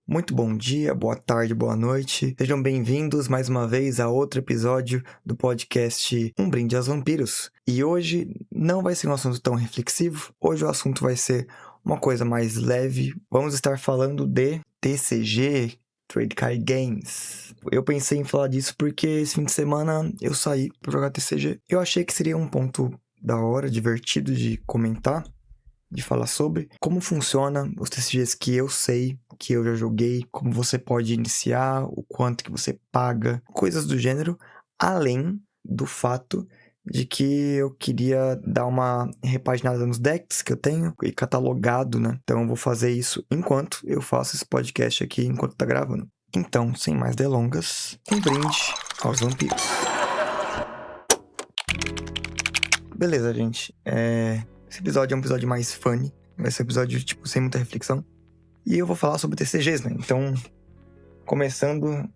Muito bom dia, boa tarde, boa noite. Sejam bem-vindos mais uma vez a outro episódio do podcast Um Brinde aos Vampiros. E hoje não vai ser um assunto tão reflexivo, hoje o assunto vai ser uma coisa mais leve. Vamos estar falando de TCG, Trade Card Games. Eu pensei em falar disso porque esse fim de semana eu saí para jogar TCG. Eu achei que seria um ponto da hora, divertido de comentar, de falar sobre como funciona os TCGs que eu sei, que eu já joguei, como você pode iniciar, o quanto que você paga, coisas do gênero, além do fato de que eu queria dar uma repaginada nos decks que eu tenho e catalogado, né? Então eu vou fazer isso enquanto eu faço esse podcast aqui, enquanto tá gravando. Então, sem mais delongas, um brinde aos vampiros. Beleza, gente. Esse episódio é um episódio mais funny. Vai ser um episódio, sem muita reflexão. E eu vou falar sobre TCGs, né? Então, começando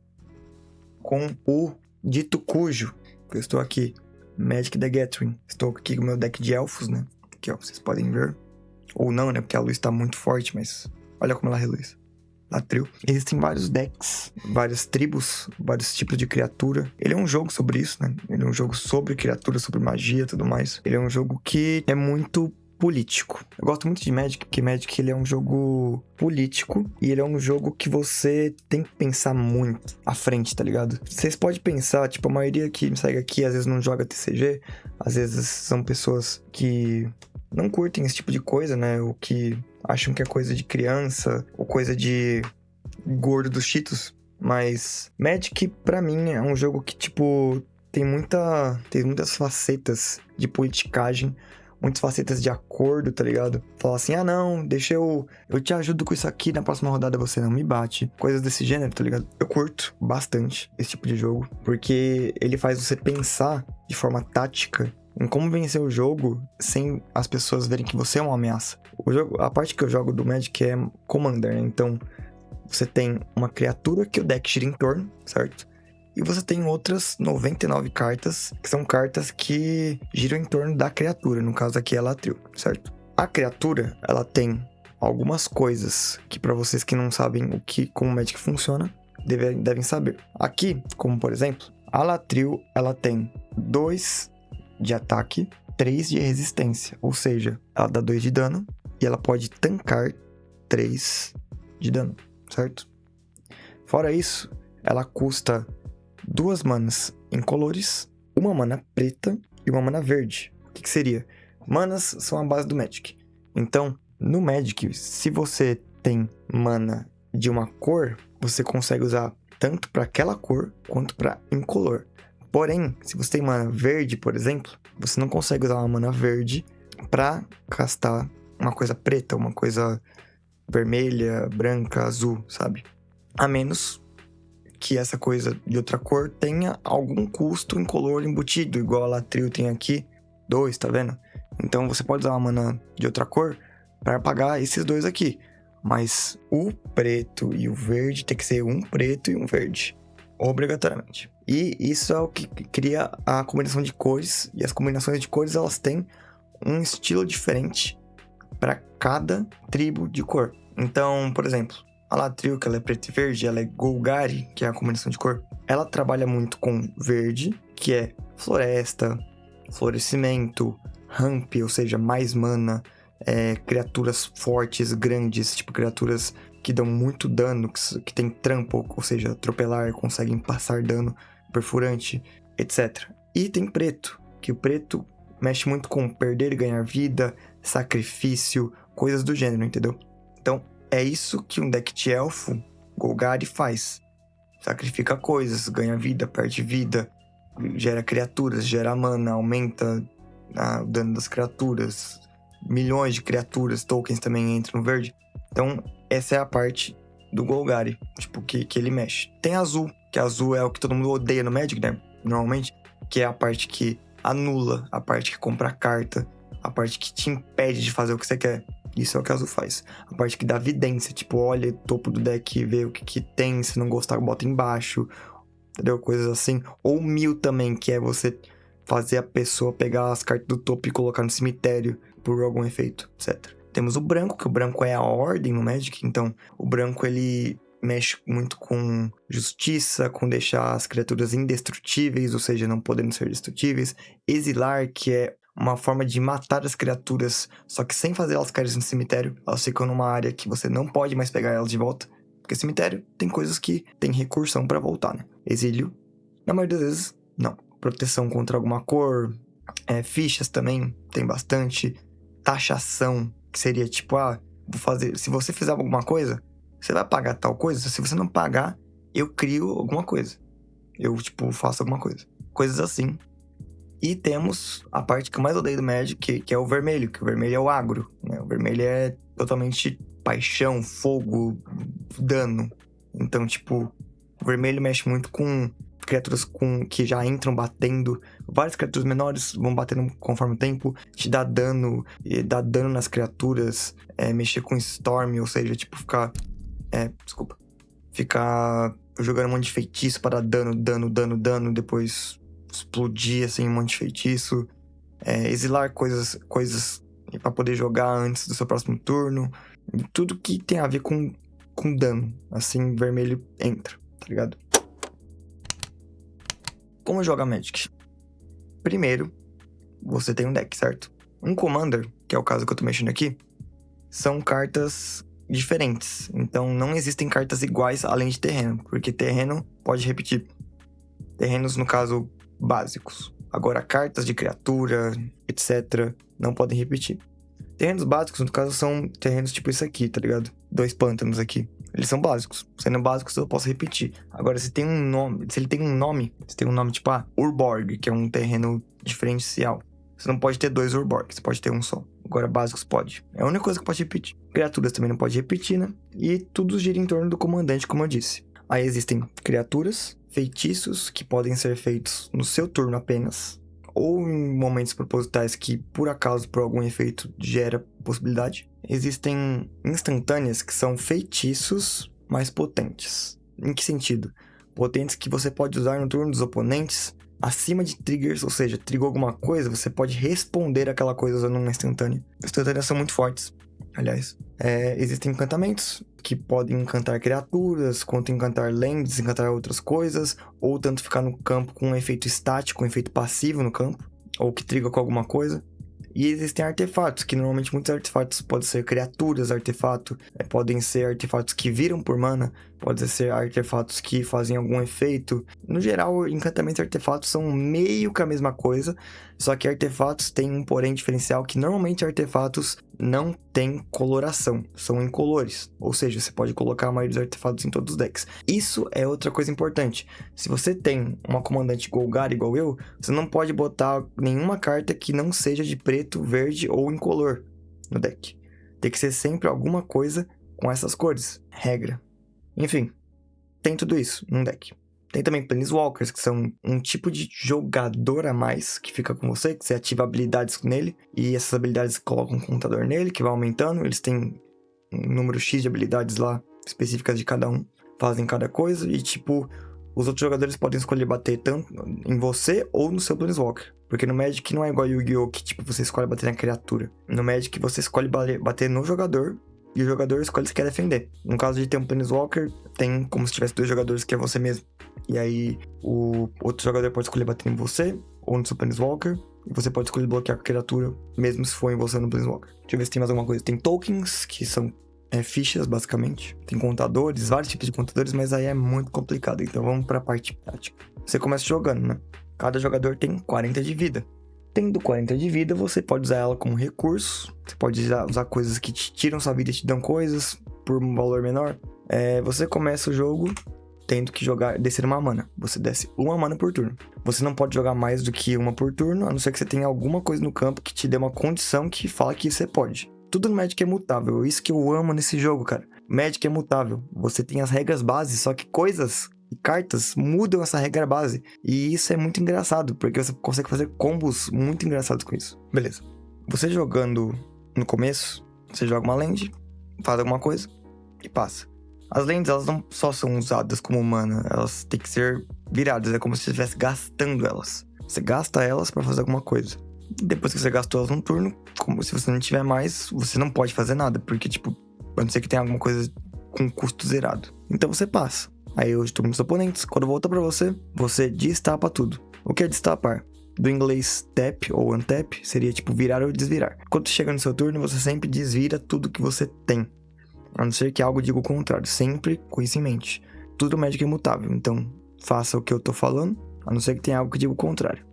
com o dito cujo. Eu estou aqui, Magic the Gathering. Estou aqui com o meu deck de elfos, né? Aqui, ó, vocês podem ver. Ou não, né? Porque a luz tá muito forte, mas olha como ela reluz. Latril. Existem vários decks, várias tribos, vários tipos de criatura. Ele é um jogo sobre isso, né? Ele é um jogo sobre criatura, sobre magia e tudo mais. Ele é um jogo que é muito político. Eu gosto muito de Magic, porque Magic ele é um jogo político e ele é um jogo que você tem que pensar muito à frente, tá ligado? Vocês podem pensar, a maioria que me segue aqui às vezes não joga TCG, às vezes são pessoas que não curtem esse tipo de coisa, né? Ou que acham que é coisa de criança, ou coisa de gordo dos Cheetos. Mas Magic, pra mim, é um jogo que, tem muitas facetas de politicagem, muitas facetas de acordo, tá ligado? Falar assim, não, deixa eu te ajudo com isso aqui, na próxima rodada você não me bate. Coisas desse gênero, tá ligado? Eu curto bastante esse tipo de jogo, porque ele faz você pensar de forma tática em como vencer o jogo sem as pessoas verem que você é uma ameaça. A parte que eu jogo do Magic é Commander, né? Então, você tem uma criatura que o deck gira em torno, certo? E você tem outras 99 cartas, que são cartas que giram em torno da criatura. No caso aqui é Latril, certo? A criatura, ela tem algumas coisas que pra vocês que não sabem como o Magic funciona, devem saber. Aqui, como por exemplo, a Latril, ela tem 2 de ataque, 3 de resistência. Ou seja, ela dá 2 de dano e ela pode tancar 3 de dano, certo? Fora isso, ela custa 2 manas incolores, 1 mana preta e 1 mana verde. O que seria? Manas são a base do Magic. Então, no Magic, se você tem mana de uma cor, você consegue usar tanto para aquela cor quanto para incolor. Porém, se você tem mana verde, por exemplo, você não consegue usar uma mana verde para castar uma coisa preta, uma coisa vermelha, branca, azul, sabe? A menos que essa coisa de outra cor tenha algum custo incolor embutido, igual a Latril tem aqui, 2, tá vendo? Então você pode usar uma mana de outra cor para pagar esses 2 aqui. Mas o preto e o verde tem que ser um preto e um verde, obrigatoriamente. E isso é o que cria a combinação de cores. E as combinações de cores, elas têm um estilo diferente para cada tribo de cor. Então, por exemplo, a Latril, que ela é preto e verde, ela é Golgari, que é a combinação de cor. Ela trabalha muito com verde, que é floresta, florescimento, ramp, ou seja, mais mana, criaturas fortes, grandes, criaturas que dão muito dano, que tem trampo, ou seja, atropelar, conseguem passar dano perfurante, etc. E tem preto, que o preto mexe muito com perder e ganhar vida, sacrifício, coisas do gênero, entendeu? Então, é isso que um deck de elfo, Golgari, faz. Sacrifica coisas, ganha vida, perde vida, gera criaturas, gera mana, aumenta o dano das criaturas, milhões de criaturas, tokens também entram no verde. Então, essa é a parte do Golgari, que ele mexe. Tem azul, que azul é o que todo mundo odeia no Magic, né? Normalmente, que é a parte que anula, a parte que compra a carta, a parte que te impede de fazer o que você quer. Isso é o que azul faz. A parte que dá vidência, olha o topo do deck, vê o que tem, se não gostar, bota embaixo, entendeu? Coisas assim. Ou mil também, que é você fazer a pessoa pegar as cartas do topo e colocar no cemitério por algum efeito, etc. Temos o branco, que o branco é a ordem no Magic, então o branco ele mexe muito com justiça, com deixar as criaturas indestrutíveis, ou seja, não podendo ser destrutíveis. Exilar, que é uma forma de matar as criaturas, só que sem fazer elas caírem no cemitério. Elas ficam numa área que você não pode mais pegar elas de volta. Porque cemitério tem coisas que tem recursão pra voltar, né? Exílio, na maioria das vezes, não. Proteção contra alguma cor, fichas também, tem bastante. Taxação, que seria tipo, se você fizer alguma coisa, você vai pagar tal coisa. Se você não pagar, eu crio alguma coisa. Eu, faço alguma coisa. Coisas assim. E temos a parte que eu mais odeio do Magic, que é o vermelho. Que o vermelho é o agro, né? O vermelho é totalmente paixão, fogo, dano. Então, o vermelho mexe muito com criaturas que já entram batendo. Várias criaturas menores vão batendo conforme o tempo. Te dá dano, e dá dano nas criaturas. Mexer com Storm, ou seja, ficar jogando um monte de feitiço para dar dano, depois explodir, assim, um monte de feitiço. Exilar coisas para poder jogar antes do seu próximo turno. Tudo que tem a ver com dano. Assim, vermelho entra, tá ligado? Como joga Magic? Primeiro, você tem um deck, certo? Um Commander, que é o caso que eu tô mexendo aqui, são cartas diferentes. Então, não existem cartas iguais além de terreno, porque terreno pode repetir. Terrenos, no caso, básicos. Agora, cartas de criatura, etc., não podem repetir. Terrenos básicos, no caso, são terrenos tipo isso aqui, tá ligado? 2 pântanos aqui. Eles são básicos. Sendo básicos, eu posso repetir. Agora, se ele tem um nome tipo, Urborg, que é um terreno diferencial. Você não pode ter 2 Urborg, você pode ter um só. Agora, básicos pode. É a única coisa que pode repetir. Criaturas também não pode repetir, né? E tudo gira em torno do comandante, como eu disse. Aí existem criaturas, feitiços que podem ser feitos no seu turno apenas, ou em momentos propositais que, por acaso, por algum efeito, gera possibilidade. Existem instantâneas, que são feitiços mais potentes. Em que sentido? Potentes que você pode usar no turno dos oponentes acima de triggers, ou seja, trigou alguma coisa, você pode responder aquela coisa usando uma instantânea. Instantâneas são muito fortes, aliás. Existem encantamentos que podem encantar criaturas, quanto encantar lands, encantar outras coisas, ou tanto ficar no campo com um efeito estático, um efeito passivo no campo, ou que triga com alguma coisa. E existem artefatos, que normalmente muitos artefatos podem ser criaturas, podem ser artefatos que viram por mana, podem ser artefatos que fazem algum efeito. No geral, encantamentos e artefatos são meio que a mesma coisa, só que artefatos têm um porém diferencial que normalmente artefatos não têm coloração, são incolores. Ou seja, você pode colocar a maioria dos artefatos em todos os decks. Isso é outra coisa importante. Se você tem uma comandante Golgari igual eu, você não pode botar nenhuma carta que não seja de preto, verde ou incolor no deck. Tem que ser sempre alguma coisa com essas cores. Regra. Enfim, tem tudo isso num deck. Tem também Planeswalkers, que são um tipo de jogador a mais que fica com você, que você ativa habilidades nele, e essas habilidades colocam um contador nele, que vai aumentando. Eles têm um número X de habilidades lá, específicas de cada um, fazem cada coisa, e os outros jogadores podem escolher bater tanto em você ou no seu Planeswalker. Porque no Magic não é igual Yu-Gi-Oh! Que você escolhe bater na criatura. No Magic você escolhe bater no jogador, e o jogador escolhe se quer defender. No caso de ter um Planeswalker, tem como se tivesse 2 jogadores que é você mesmo. E aí, o outro jogador pode escolher bater em você ou no seu Planeswalker. E você pode escolher bloquear a criatura, mesmo se for em você no Planeswalker. Deixa eu ver se tem mais alguma coisa. Tem tokens, que são fichas, basicamente. Tem contadores, vários tipos de contadores, mas aí é muito complicado. Então vamos pra parte prática. Você começa jogando, né? Cada jogador tem 40 de vida. Tendo 40 de vida, você pode usar ela como recurso. Você pode usar coisas que te tiram sua vida e te dão coisas por um valor menor. Você começa o jogo tendo que descer uma mana. Você desce uma mana por turno. Você não pode jogar mais do que uma por turno, a não ser que você tenha alguma coisa no campo que te dê uma condição que fala que você pode. Tudo no Magic é mutável. Isso que eu amo nesse jogo, cara. Magic é mutável. Você tem as regras base, só que coisas e cartas mudam essa regra base. E isso é muito engraçado, porque você consegue fazer combos muito engraçados com isso. Beleza. Você jogando no começo, você joga uma land, faz alguma coisa e passa. As lands, elas não só são usadas como mana, elas têm que ser viradas. É como se você estivesse gastando elas. Você gasta elas pra fazer alguma coisa. Depois que você gastou elas num turno, como se você não tiver mais, você não pode fazer nada. Porque, a não ser que tenha alguma coisa com custo zerado. Então você passa. Aí eu estou nos oponentes. Quando volta pra você, você destapa tudo. O que é destapar? Do inglês tap ou untap seria tipo virar ou desvirar. Quando chega no seu turno, você sempre desvira tudo que você tem. A não ser que algo diga o contrário. Sempre com isso em mente. Tudo Magic é imutável. Então faça o que eu tô falando. A não ser que tenha algo que diga o contrário.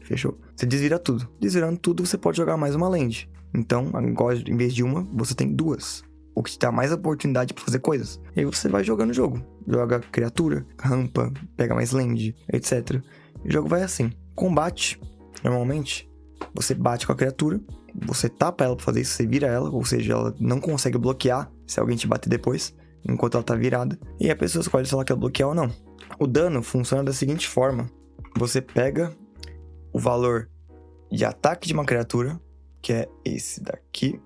Fechou? Você desvira tudo. Desvirando tudo, você pode jogar mais uma land. Então, agora, em vez de uma, você tem duas. O que te dá mais oportunidade pra fazer coisas. E aí você vai jogando o jogo. Joga criatura, rampa, pega mais land, etc. E o jogo vai assim. Combate, normalmente, você bate com a criatura, você tapa ela pra fazer isso, você vira ela, ou seja, ela não consegue bloquear se alguém te bater depois, enquanto ela tá virada. E a pessoa escolhe se ela quer bloquear ou não. O dano funciona da seguinte forma. Você pega o valor de ataque de uma criatura, que é esse daqui,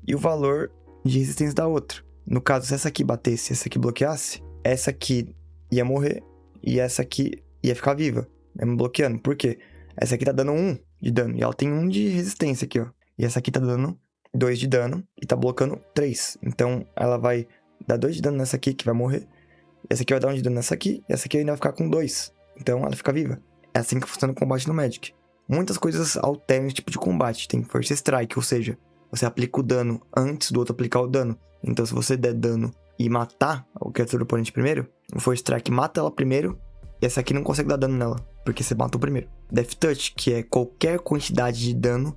e o valor de resistência da outra. No caso, se essa aqui batesse e essa aqui bloqueasse, essa aqui ia morrer e essa aqui ia ficar viva, mesmo bloqueando. Por quê? Essa aqui tá dando 1 de dano e ela tem 1 de resistência aqui, ó. E essa aqui tá dando 2 de dano e tá bloqueando 3. Então, ela vai dar 2 de dano nessa aqui, que vai morrer. Essa aqui vai dar 1 de dano nessa aqui e essa aqui ainda vai ficar com 2. Então, ela fica viva. É assim que funciona o combate no Magic. Muitas coisas alteram esse tipo de combate. Tem First Strike, ou seja, você aplica o dano antes do outro aplicar o dano. Então, se você der dano e matar a criatura do oponente primeiro, o First Strike mata ela primeiro, e essa aqui não consegue dar dano nela, porque você matou primeiro. Death Touch, que é qualquer quantidade de dano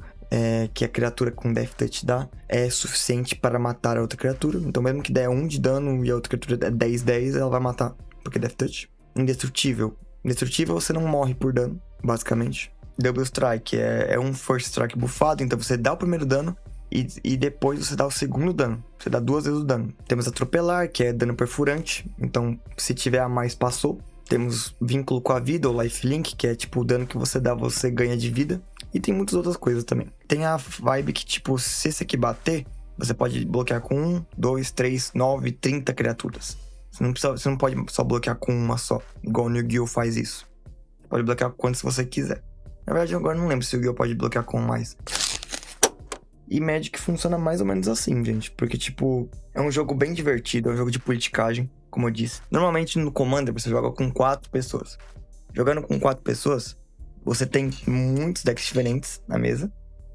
que a criatura com Death Touch dá, é suficiente para matar a outra criatura. Então, mesmo que der 1 de dano e a outra criatura der 10, ela vai matar, porque Death Touch. Indestrutível. Indestrutível, você não morre por dano, basicamente. Double Strike é um First Strike buffado, então você dá o primeiro dano e depois você dá o segundo dano. Você dá 2 vezes o dano. Temos Atropelar, que é dano perfurante, então se tiver a mais, passou. Temos Vínculo com a Vida, ou Lifelink, que é tipo o dano que você dá, você ganha de vida. E tem muitas outras coisas também. Tem a vibe que tipo, se esse aqui bater, você pode bloquear com 1, 2, 3, 9, 30 criaturas. Você não pode só bloquear com uma só, igual o Yu-Gi-Oh! Faz isso. Você pode bloquear com quantas você quiser. Na verdade, agora eu não lembro se o Yu-Gi-Oh! Pode bloquear com mais. E Magic funciona mais ou menos assim, gente. Porque, tipo, é um jogo bem divertido, é um jogo de politicagem, como eu disse. Normalmente, no Commander, você joga com 4 pessoas. Jogando com 4 pessoas, você tem muitos decks diferentes na mesa.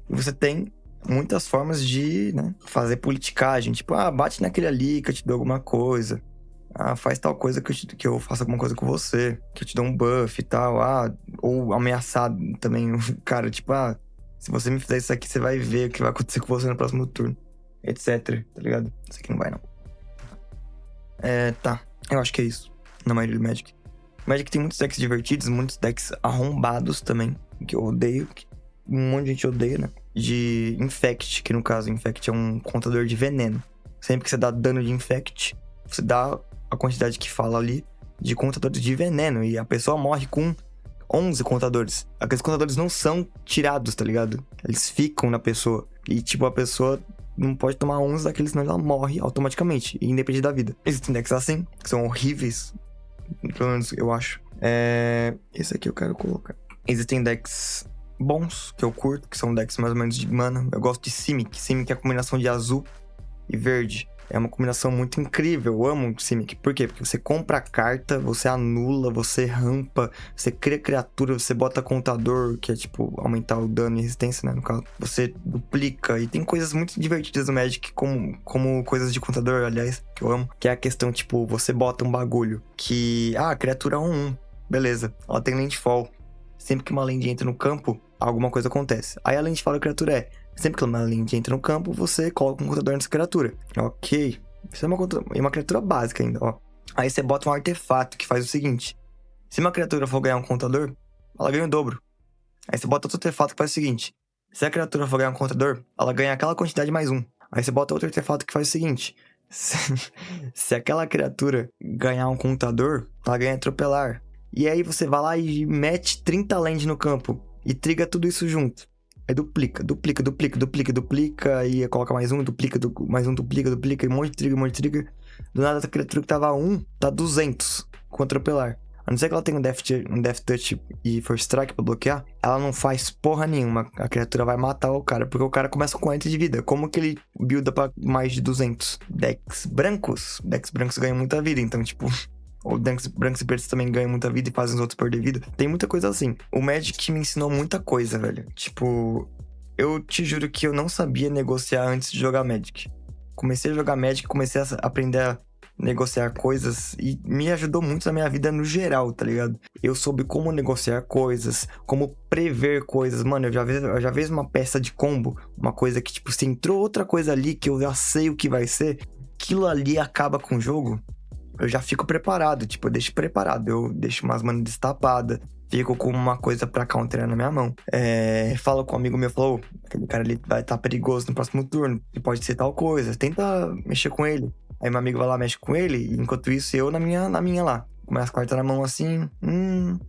E você tem muitas formas de, fazer politicagem. Tipo, bate naquele ali que eu te dou alguma coisa. Faz tal coisa que eu faço alguma coisa com você. Que eu te dou um buff e tal. Ou ameaçar também o cara. Tipo, se você me fizer isso aqui, você vai ver o que vai acontecer com você no próximo turno. Etc, tá ligado? Isso aqui não vai, não. Tá. Eu acho que é isso. Na maioria do Magic. Magic tem muitos decks divertidos, muitos decks arrombados também. Que eu odeio. Que um monte de gente odeia, né? De Infect, que no caso, Infect é um contador de veneno. Sempre que você dá dano de Infect, você dá a quantidade que fala ali de contadores de veneno. E a pessoa morre com 11 contadores. Aqueles contadores não são tirados, tá ligado? Eles ficam na pessoa. E tipo, a pessoa não pode tomar 11 daqueles, senão ela morre automaticamente, independente da vida. Existem decks assim, que são horríveis. Pelo menos eu acho. Esse aqui eu quero colocar. Existem decks bons, que eu curto, que são decks mais ou menos de mana. Eu gosto de Simic. Simic é a combinação de azul e verde. É uma combinação muito incrível, eu amo Simic. Por quê? Porque você compra a carta, você anula, você rampa, você cria criatura, você bota contador, que é tipo aumentar o dano e resistência, né, no caso. Você duplica, e tem coisas muito divertidas no Magic, como coisas de contador, aliás, que eu amo. Que é a questão, tipo, você bota um bagulho que... criatura 1/1, beleza, ela tem landfall. Sempre que uma land entra no campo, alguma coisa acontece. Aí a landfall da criatura sempre que uma land entra no campo, você coloca um contador nessa criatura. Ok. Isso é uma criatura básica ainda, ó. Aí você bota um artefato que faz o seguinte. Se uma criatura for ganhar um contador, ela ganha o dobro. Aí você bota outro artefato que faz o seguinte. Se a criatura for ganhar um contador, ela ganha aquela quantidade mais 1. Aí você bota outro artefato que faz o seguinte. Se aquela criatura ganhar um contador, ela ganha atropelar. E aí você vai lá e mete 30 land no campo. E triga tudo isso junto. Aí duplica, e coloca mais um, duplica, e um monte de trigger. Do nada, essa criatura que tava 1, tá 200 com atropelar. A não ser que ela tenha um Death Touch e First Strike pra bloquear, ela não faz porra nenhuma. A criatura vai matar o cara, porque o cara começa com 40 de vida. Como que ele builda pra mais de 200? Decks brancos ganham muita vida, então, tipo... Ou decks brancos e pretos também ganham muita vida e fazem os outros perder vida. Tem muita coisa assim. O Magic me ensinou muita coisa, velho. Tipo... Eu te juro que eu não sabia negociar antes de jogar Magic. Comecei a jogar Magic, comecei a aprender a negociar coisas e me ajudou muito na minha vida no geral, tá ligado? Eu soube como negociar coisas, como prever coisas. Mano, eu já vejo uma peça de combo, uma coisa que, tipo, se entrou outra coisa ali que eu já sei o que vai ser, aquilo ali acaba com o jogo, eu já fico preparado, tipo, eu deixo preparado. Eu deixo umas manas destapadas, fico com uma coisa pra counterar na minha mão. Falo com um amigo meu, falou, aquele cara ali vai estar perigoso no próximo turno, e pode ser tal coisa, tenta mexer com ele. Aí meu amigo vai lá, mexe com ele, e enquanto isso eu na minha lá. Começo a cartas na mão assim,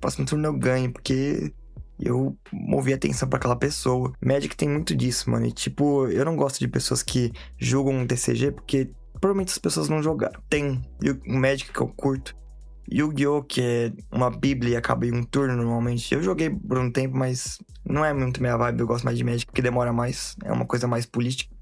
próximo turno eu ganho, porque eu movi atenção pra aquela pessoa. Magic tem muito disso, mano, e tipo, eu não gosto de pessoas que julgam um TCG, porque provavelmente as pessoas não jogaram. Tem o Magic que eu curto, Yu-Gi-Oh! Que é uma bíblia e acaba em um turno normalmente. Eu joguei por um tempo, mas não é muito minha vibe. Eu gosto mais de Magic porque demora mais. É uma coisa mais política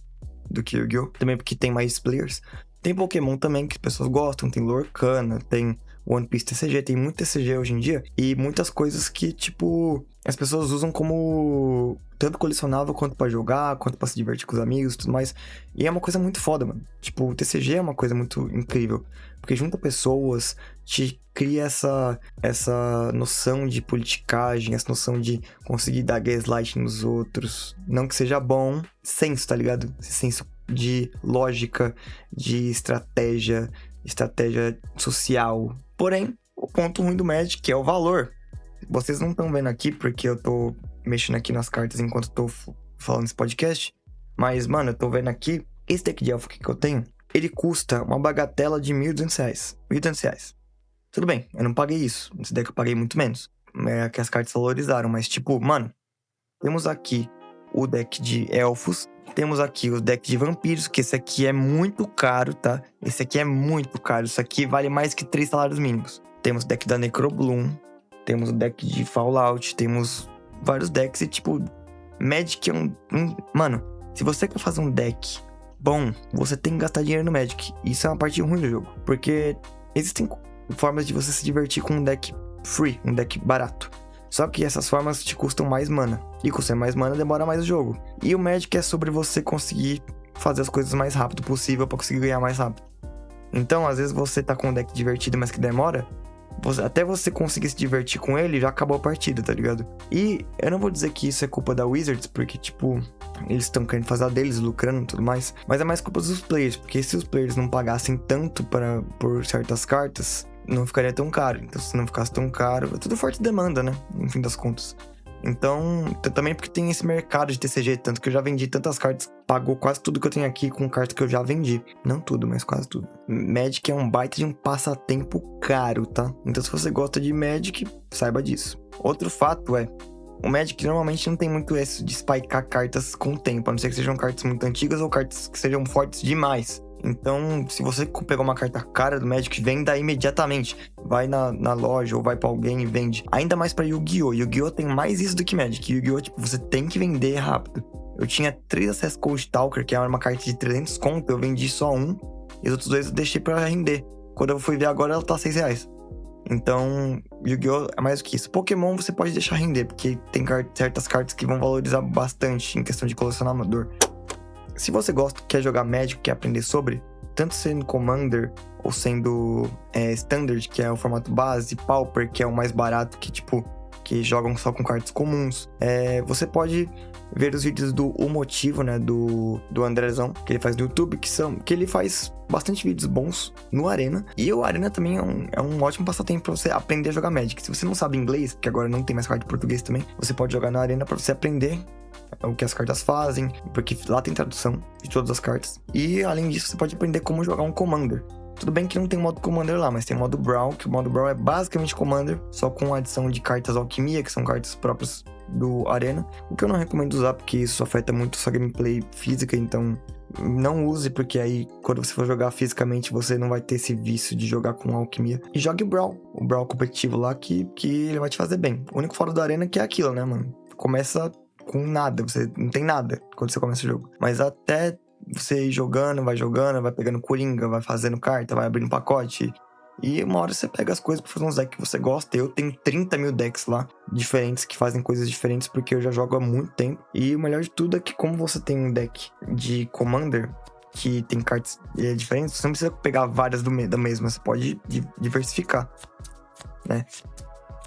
do que Yu-Gi-Oh! Também porque tem mais players. Tem Pokémon também que as pessoas gostam. Tem Lorcana, tem One Piece TCG. Tem muito TCG hoje em dia. E muitas coisas que, tipo, as pessoas usam como tanto colecionável quanto pra jogar, quanto pra se divertir com os amigos e tudo mais. E é uma coisa muito foda, mano. Tipo, o TCG é uma coisa muito incrível. Porque junta pessoas, te cria essa noção de politicagem, essa noção de conseguir dar gaslight nos outros. Não que seja bom, senso, tá ligado? Esse senso de lógica, de estratégia social. Porém, o ponto ruim do Magic é o valor. Vocês não estão vendo aqui porque eu tô mexendo aqui nas cartas enquanto tô falando nesse podcast. Mas, mano, eu tô vendo aqui, esse deck de elfo que eu tenho, ele custa uma bagatela de R$1.200. R$1.200. Tudo bem, eu não paguei isso. Esse deck eu paguei muito menos. É que as cartas valorizaram, mas tipo, mano, temos aqui o deck de elfos, temos aqui o deck de vampiros, que esse aqui é muito caro, tá? Esse aqui é muito caro, isso aqui vale mais que 3 salários mínimos. Temos o deck da Necrobloom, temos o deck de Fallout, temos vários decks e tipo, Magic é Mano, se você quer fazer um deck bom, você tem que gastar dinheiro no Magic. Isso é uma parte ruim do jogo, porque existem formas de você se divertir com um deck free, um deck barato. Só que essas formas te custam mais mana. E custar mais mana demora mais o jogo. E o Magic é sobre você conseguir fazer as coisas mais rápido possível pra conseguir ganhar mais rápido. Então, às vezes você tá com um deck divertido, mas que demora. Até você conseguir se divertir com ele, já acabou a partida, tá ligado? E eu não vou dizer que isso é culpa da Wizards, porque, tipo, eles estão querendo fazer a deles, lucrando e tudo mais. Mas é mais culpa dos players, porque se os players não pagassem tanto por certas cartas, não ficaria tão caro. Então, se não ficasse tão caro, é tudo forte demanda, né? No fim das contas. Então, também porque tem esse mercado de TCG, tanto que eu já vendi tantas cartas, pagou quase tudo que eu tenho aqui com carta que eu já vendi. Não tudo, mas quase tudo. Magic é um baita de um passatempo caro, tá? Então, se você gosta de Magic, saiba disso. Outro fato é, o Magic normalmente não tem muito isso de spikear cartas com o tempo, a não ser que sejam cartas muito antigas ou cartas que sejam fortes demais. Então, se você pegar uma carta cara do Magic, venda imediatamente. Vai na loja ou vai pra alguém e vende. Ainda mais pra Yu-Gi-Oh! Yu-Gi-Oh! Tem mais isso do que Magic. Yu-Gi-Oh! Tipo, você tem que vender rápido. Eu tinha 3 Access Code Talker, que era uma carta de 300 conto. Eu vendi só um. E os outros 2 eu deixei pra render. Quando eu fui ver agora, ela tá R$6. Então, Yu-Gi-Oh! É mais do que isso. Pokémon você pode deixar render, porque tem certas cartas que vão valorizar bastante em questão de colecionador. Se você quer jogar Magic, quer aprender sobre, tanto sendo Commander ou sendo Standard, que é o formato base, Pauper, que é o mais barato, que jogam só com cartas comuns, você pode ver os vídeos do O Motivo, né, do Andrezão, que ele faz no YouTube, que ele faz bastante vídeos bons no Arena. E o Arena também é um ótimo passatempo pra você aprender a jogar Magic. Se você não sabe inglês, porque agora não tem mais carta em português também, você pode jogar na Arena pra você aprender o que as cartas fazem, porque lá tem tradução de todas as cartas. E além disso, você pode aprender como jogar um Commander. Tudo bem que não tem modo Commander lá, mas tem modo Brawl, que o modo Brawl é basicamente Commander, só com a adição de cartas Alquimia, que são cartas próprias do Arena. O que eu não recomendo usar, porque isso afeta muito sua gameplay física, então não use, porque aí quando você for jogar fisicamente, você não vai ter esse vício de jogar com Alquimia. E jogue o Brawl competitivo lá, que ele vai te fazer bem. O único fora do Arena que é aquilo, né, mano? Começa com nada, você não tem nada quando você começa o jogo. Mas até você ir jogando, vai pegando coringa, vai fazendo carta, vai abrindo pacote. E uma hora você pega as coisas pra fazer uns decks que você gosta. Eu tenho 30 mil decks lá, diferentes, que fazem coisas diferentes, porque eu já jogo há muito tempo. E o melhor de tudo é que como você tem um deck de Commander, que tem cartas diferentes, você não precisa pegar várias da mesma, você pode diversificar, né?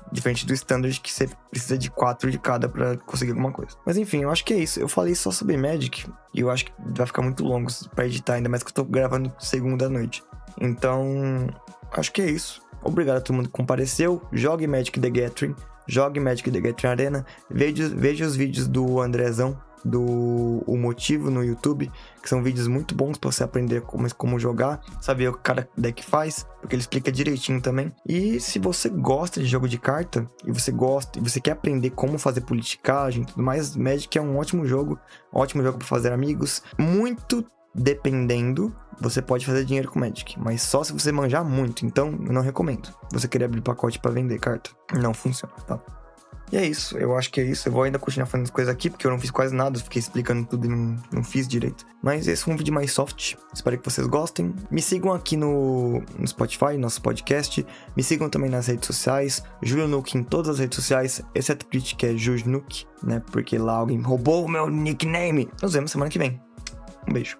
Diferente do Standard, que você precisa de 4 de cada pra conseguir alguma coisa. Mas enfim, eu acho que é isso. Eu falei só sobre Magic, e eu acho que vai ficar muito longo pra editar, ainda mais que eu tô gravando segunda à noite. Então, acho que é isso. Obrigado a todo mundo que compareceu. Jogue Magic the Gathering. Jogue Magic the Gathering Arena. Veja os vídeos do Andrezão, do O Motivo no YouTube, que são vídeos muito bons pra você aprender como jogar, saber o que cada deck faz, porque ele explica direitinho também. E se você gosta de jogo de carta, e você quer aprender como fazer politicagem e tudo mais, Magic é um ótimo jogo pra fazer amigos. Muito dependendo, você pode fazer dinheiro com Magic, mas só se você manjar muito, então eu não recomendo. Você querer abrir pacote pra vender carta, não funciona, tá? E é isso, eu acho que é isso. Eu vou ainda continuar fazendo as coisas aqui, porque eu não fiz quase nada, fiquei explicando tudo e não fiz direito. Mas esse foi um vídeo mais soft, espero que vocês gostem. Me sigam aqui no Spotify, nosso podcast. Me sigam também nas redes sociais, Julio Nuke em todas as redes sociais, exceto o Twitch, que é Jujnuke, né? Porque lá alguém roubou o meu nickname. Nos vemos semana que vem. Um beijo.